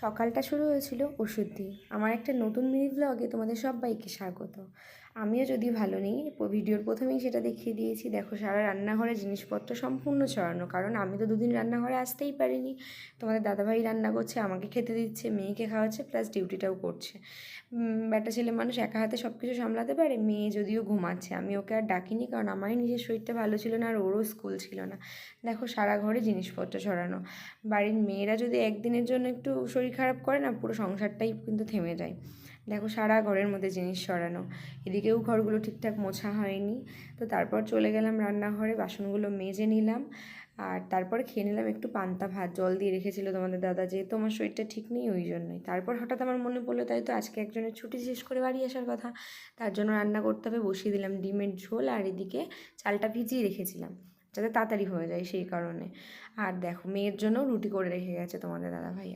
সকালটা শুরু হয়েছিল ওষুধ দিয়ে। আমার একটা নতুন মিনি ব্লগে তোমাদের সবাইকে স্বাগত। আমিও যদি ভালো নেই, ভিডিওর প্রথমেই সেটা দেখিয়ে দিয়েছি। দেখো, সারা রান্নাঘরে জিনিসপত্র সম্পূর্ণ ছড়ানো, কারণ আমি তো দুদিন রান্নাঘরে আসতেই পারিনি। তোমাদের দাদাভাই রান্না করছে, আমাকে খেতে দিচ্ছে, মেয়েকে খাওয়াচ্ছে, প্লাস ডিউটিটাও করছে। ব্যাটা ছেলে মানুষ একা হাতে সব কিছু সামলাতে পারে। মেয়ে যদিও ঘুমাচ্ছে, আমি ওকে আর ডাকিনি, কারণ আমারই নিজের শরীরটা ভালো ছিল না, আর ওরও স্কুল ছিল না। দেখো, সারা ঘরে জিনিসপত্র ছড়ানো। বাড়ির মেয়েরা যদি একদিনের জন্য একটু শরীর খারাপ করে না, পুরো সংসারটাই কিন্তু থেমে যায়। দেখো, সারা ঘরের মধ্যে জিনিস সরানো। এদিকেও ঘরগুলো ঠিকঠাক মোছা হয়নি। তো তারপর চলে গেলাম রান্নাঘরে, বাসনগুলো মেজে নিলাম, আর তারপরে খেয়ে নিলাম একটু পান্তা ভাত। জল দিয়ে রেখেছিল তোমাদের দাদা, যেহেতু আমার শরীরটা ঠিক নেই ওই জন্যই। তারপর হঠাৎ আমার মনে পড়লো, তাই তো আজকে একজনের ছুটি শেষ করে বাড়ি আসার কথা, তার জন্য রান্না করতে হবে। বসিয়ে দিলাম ডিমের ঝোল, আর এদিকে চালটা ভিজিয়ে রেখেছিলাম যাতে তাড়াতাড়ি হয়ে যায়, সেই কারণে। আর দেখো, মেয়ের জন্য রুটি করে রেখে গেছে তোমাদের দাদাভাই।